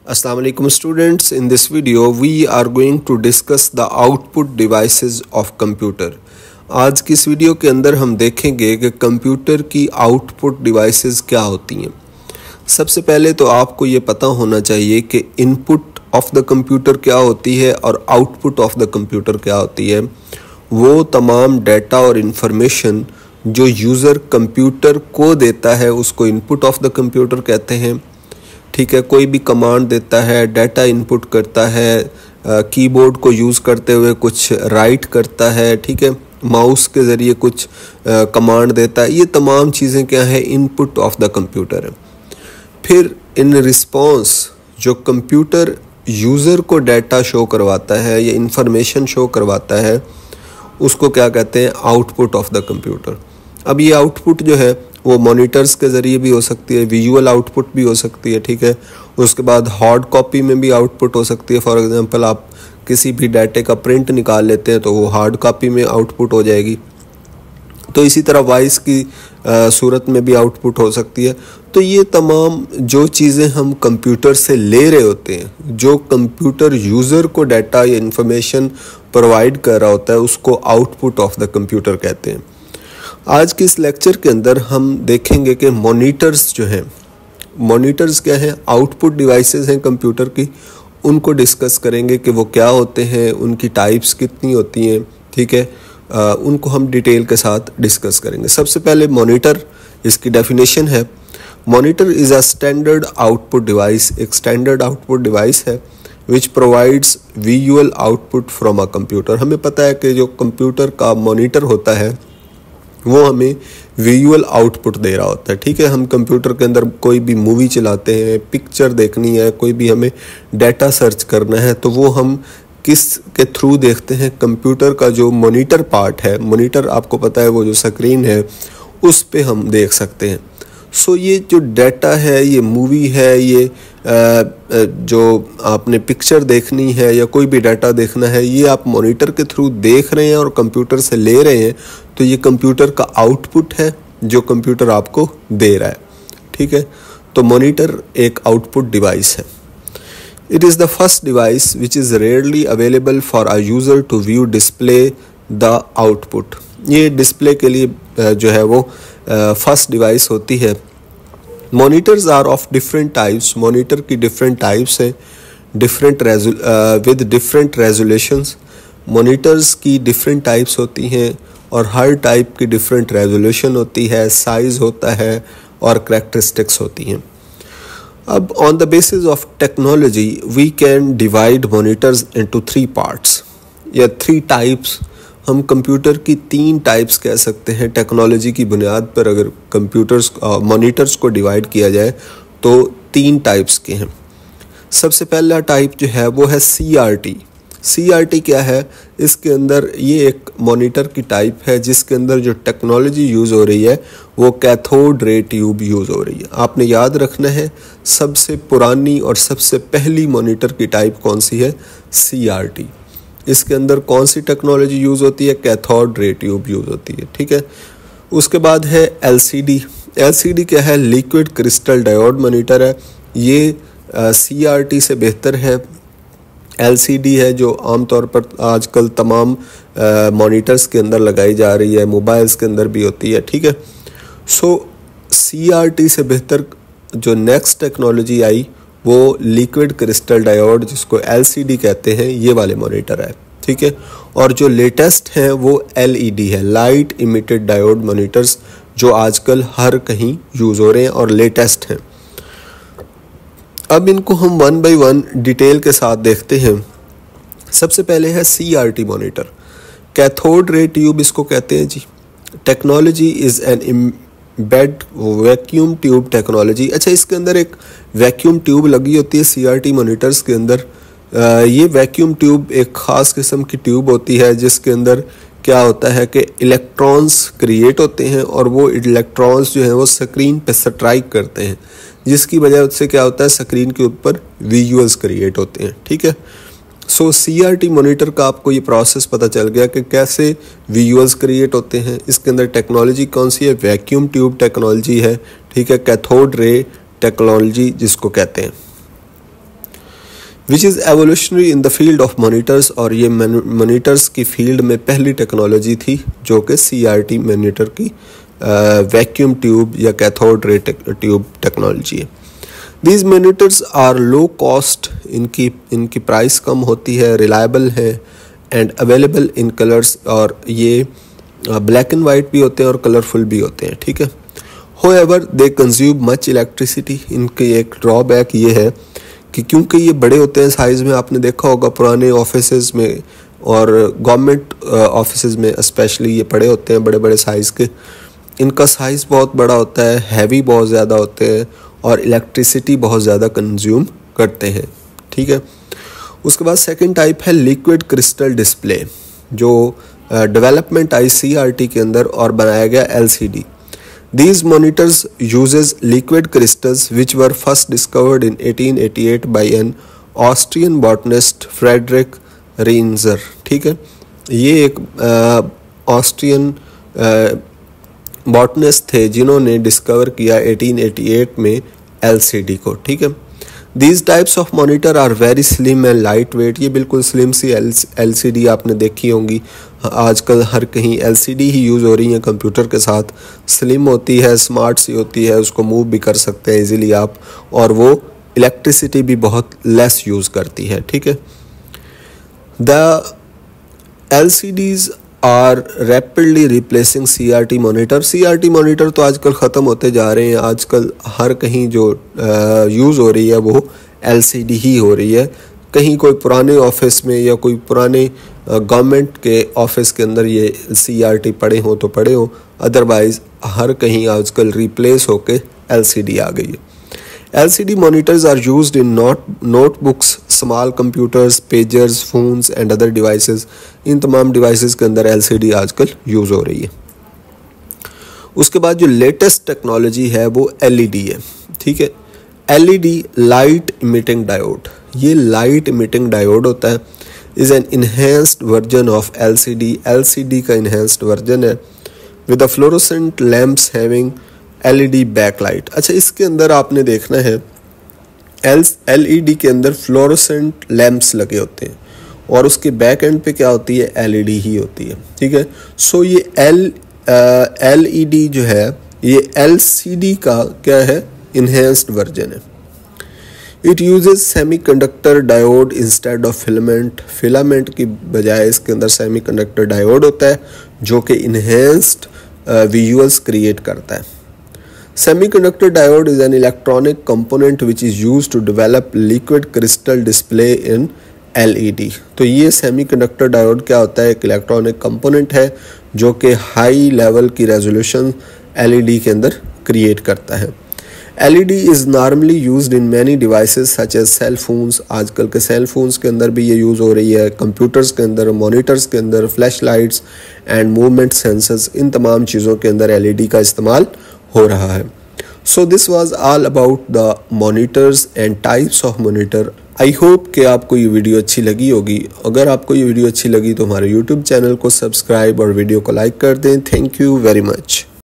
Assalamu alaikum students. In this video we are going to discuss the output devices of computer. आज की इस video के अंदर हम देखेंगे कि कंप्यूटर की आउटपुट डिवाइसेस क्या होती हैं। सबसे पहले तो आपको ये पता होना चाहिए कि इनपुट ऑफ द कंप्यूटर क्या होती है और आउटपुट ऑफ द कंप्यूटर क्या होती है। वो तमाम डाटा और इन्फॉर्मेशन जो यूज़र कंप्यूटर को देता है उसको इनपुट ऑफ द कंप्यूटर कहते हैं। ठीक है, कोई भी कमांड देता है, डाटा इनपुट करता है, कीबोर्ड को यूज़ करते हुए कुछ राइट करता है, ठीक है, माउस के ज़रिए कुछ कमांड देता है, ये तमाम चीज़ें क्या है, इनपुट ऑफ द कंप्यूटर है। फिर इन रिस्पॉन्स जो कंप्यूटर यूज़र को डाटा शो करवाता है या इंफॉर्मेशन शो करवाता है उसको क्या कहते हैं, आउटपुट ऑफ द कंप्यूटर। अब ये आउटपुट जो है वो मॉनिटर्स के ज़रिए भी हो सकती है, विजुअल आउटपुट भी हो सकती है, ठीक है। उसके बाद हार्ड कॉपी में भी आउटपुट हो सकती है। फॉर एग्जांपल आप किसी भी डाटे का प्रिंट निकाल लेते हैं तो वो हार्ड कॉपी में आउटपुट हो जाएगी। तो इसी तरह वॉइस की सूरत में भी आउटपुट हो सकती है। तो ये तमाम जो चीज़ें हम कंप्यूटर से ले रहे होते हैं, जो कंप्यूटर यूज़र को डाटा या इंफॉर्मेशन प्रोवाइड कर रहा होता है, उसको आउटपुट ऑफ द कंप्यूटर कहते हैं। आज के इस लेक्चर के अंदर हम देखेंगे कि मॉनिटर्स जो हैं, मॉनिटर्स क्या हैं, आउटपुट डिवाइसेस हैं कंप्यूटर की, उनको डिस्कस करेंगे कि वो क्या होते हैं, उनकी टाइप्स कितनी होती हैं, ठीक है। उनको हम डिटेल के साथ डिस्कस करेंगे। सबसे पहले मॉनिटर, इसकी डेफिनेशन है, monitor is a standard output device, एक स्टैंडर्ड आउटपुट डिवाइस है which provides visual output from a computer. हमें पता है कि जो कंप्यूटर का मॉनिटर होता है वो हमें विजुअल आउटपुट दे रहा होता है, ठीक है। हम कंप्यूटर के अंदर कोई भी मूवी चलाते हैं, पिक्चर देखनी है, कोई भी हमें डाटा सर्च करना है, तो वो हम किस के थ्रू देखते हैं, कंप्यूटर का जो मॉनिटर पार्ट है, मॉनिटर आपको पता है वो जो स्क्रीन है उस पे हम देख सकते हैं। सो ये जो डाटा है, ये मूवी है, ये जो आपने पिक्चर देखनी है या कोई भी डाटा देखना है, ये आप मॉनिटर के थ्रू देख रहे हैं और कंप्यूटर से ले रहे हैं, तो ये कंप्यूटर का आउटपुट है जो कंप्यूटर आपको दे रहा है, ठीक है। तो मॉनिटर एक आउटपुट डिवाइस है। It is the first device which is rarely available for a user to view display the output. ये डिस्प्ले के लिए जो है वो फर्स्ट डिवाइस होती है। Monitors are of different types, monitor की डिफरेंट टाइप्स हैं, different with different resolutions. Monitors की डिफरेंट टाइप्स होती हैं और हर टाइप की डिफरेंट रेजोल्यूशन होती है, साइज़ होता है और करैक्टरिस्टिक्स होती हैं। अब on the basis of technology we can divide monitors into 3 parts या 3 टाइप्स। हम कंप्यूटर की 3 टाइप्स कह सकते हैं। टेक्नोलॉजी की बुनियाद पर अगर कंप्यूटर्स मॉनिटर्स को डिवाइड किया जाए तो 3 टाइप्स के हैं। सबसे पहला टाइप जो है वो है CRT। CRT क्या है? इसके अंदर ये एक मॉनिटर की टाइप है जिसके अंदर जो टेक्नोलॉजी यूज़ हो रही है वो कैथोड रे ट्यूब यूज़ हो रही है। आपने याद रखना है सबसे पुरानी और सबसे पहली मॉनिटर की टाइप कौन सी है? CRT। इसके अंदर कौन सी टेक्नोलॉजी यूज़ होती है? कैथोड रे ट्यूब यूज़ होती है, ठीक है। उसके बाद है LCD। LCD क्या है? लिक्विड क्रिस्टल डायोड मॉनिटर है। ये CRT से बेहतर है। LCD है जो आमतौर पर आजकल तमाम मॉनिटर्स के अंदर लगाई जा रही है, मोबाइल्स के अंदर भी होती है, ठीक है। सो CRT से बेहतर जो नेक्स्ट टेक्नोलॉजी आई वो लिक्विड क्रिस्टल डायोड, जिसको LCD कहते हैं, ये वाले मॉनिटर है, ठीक है। और जो लेटेस्ट है वो LED है, लाइट इमिटेड डायोड मॉनिटर्स, जो आजकल हर कहीं यूज़ हो रहे हैं और लेटेस्ट हैं। अब इनको हम 1 बाय 1 डिटेल के साथ देखते हैं। सबसे पहले है CRT monitor. Cathode ray tube इसको कहते हैं जी। Technology is an bed vacuum tube technology. अच्छा, इसके अंदर एक वैक्यूम ट्यूब लगी होती है CRT मॉनिटर्स के अंदर। ये वैक्यूम ट्यूब एक ख़ास किस्म की ट्यूब होती है जिसके अंदर क्या होता है कि इलेक्ट्रॉन्स क्रिएट होते हैं और वो इलेक्ट्रॉन्स जो हैं वो स्क्रीन पे स्ट्राइक करते हैं, जिसकी वजह से क्या होता है, स्क्रीन के ऊपर विजुअल्स क्रिएट होते हैं, ठीक है। सो CRT मॉनिटर का आपको ये प्रोसेस पता चल गया कि कैसे विजुअल्स क्रिएट होते हैं। इसके अंदर टेक्नोलॉजी कौन सी है? वैक्यूम ट्यूब टेक्नोलॉजी है, ठीक है, कैथोड रे टेक्नोलॉजी जिसको कहते हैं। Which is evolutionary in the field of monitors, और ये मोनीटर्स की फील्ड में पहली टेक्नोलॉजी थी जो कि CRT मोनीटर की वैक्यूम ट्यूब या कैथोड रे ट्यूब टेक्नोलॉजी है। These monitors are low cost, इनकी प्राइस कम होती है, रिलायबल है एंड अवेलेबल इन कलर्स, और ये ब्लैक एंड वाइट भी होते हैं और कलरफुल भी होते हैं, ठीक है। होएवर दे कंज्यूम मच इलेक्ट्रिसिटी, इनकी एक ड्रॉबैक ये है कि क्योंकि ये बड़े होते हैं साइज़ में, आपने देखा होगा पुराने ऑफिसेज में और गवर्नमेंट ऑफिसेज में स्पेशली ये बड़े होते हैं, बड़े बड़े साइज़ के, इनका साइज़ बहुत बड़ा होता है, हैवी बहुत ज़्यादा होते हैं और इलेक्ट्रिसिटी बहुत ज़्यादा कंज्यूम करते हैं, ठीक है। उसके बाद सेकंड टाइप है लिक्विड क्रिस्टल डिस्प्ले, जो डेवलपमेंट आई CRT के अंदर और बनाया गया LCD। These monitors uses liquid crystals which were first discovered in 1888 by an Austrian botanist Friedrich Rienzer, ठीक है। ये एक ऑस्ट्रियन बॉटनिस्ट थे जिन्होंने डिस्कवर किया 1888 में LCD को, ठीक है। These types of monitor are very slim and light weight, ये बिल्कुल स्लिम सी LCD आपने देखी होंगी, आजकल हर कहीं LCD ही यूज़ हो रही है कंप्यूटर के साथ। स्लिम होती है, स्मार्ट सी होती है, उसको मूव भी कर सकते हैं इजीली आप, और वो इलेक्ट्रिसिटी भी बहुत लेस यूज़ करती है, ठीक है। The LCDs are rapidly replacing CRT monitor. CRT monitor तो आजकल ख़त्म होते जा रहे हैं, आजकल हर कहीं जो यूज़ हो रही है वो LCD ही हो रही है। कहीं कोई पुराने ऑफिस में या कोई पुराने गवर्नमेंट के ऑफिस के अंदर ये CRT पड़े हों तो पड़े हों, अदरवाइज़ हर कहीं आजकल रिप्लेस होके LCD आ गई है। LCD monitors are used in notebooks, small computers, pagers, phones and other devices। इन तमाम डिवाइसेस के अंदर LCD आजकल यूज़ हो रही है। उसके बाद जो लेटेस्ट टेक्नोलॉजी है वो LED है, ठीक है। LED लाइट इमिटिंग डायोड, ये लाइट इमिटिंग डायोड होता है, is an enhanced version of LCD। LCD का इन्हेंस्ड वर्जन है with the fluorescent lamps having LED backlight. अच्छा, इसके अंदर आपने देखना है LED के अंदर फ्लोरोसेंट लैम्प्स लगे होते हैं और उसके बैक एंड पे क्या होती है, LED ही होती है, ठीक है। सो ये LED जो है ये LCD का क्या है, इन्हेंस्ड वर्जन है। It uses semiconductor diode instead of filament. Filament की बजाय इसके अंदर सेमीकंडक्टर डायोड होता है जो कि इन्हेंस्ड विजुअल्स क्रिएट करता है। Semiconductor diode is an electronic component which is used to develop liquid crystal display in LED। तो ये semiconductor diode क्या होता है, एक इलेक्ट्रॉनिक कंपोनेंट है जो कि हाई लेवल की रेजोल्यूशन LED के अंदर क्रिएट करता है। LED is normally used in many devices such as cell phones। आजकल के सेल फोन्स के अंदर भी ये यूज़ हो रही है, कंप्यूटर्स के अंदर, मॉनिटर्स के अंदर, flash lights and movement sensors, इन तमाम चीज़ों के अंदर LED का इस्तेमाल हो रहा है। So this was all about the monitors and types of monitor. I hope कि आपको ये वीडियो अच्छी लगी होगी। अगर आपको ये वीडियो अच्छी लगी तो हमारे YouTube चैनल को सब्सक्राइब और वीडियो को लाइक कर दें। Thank you very much.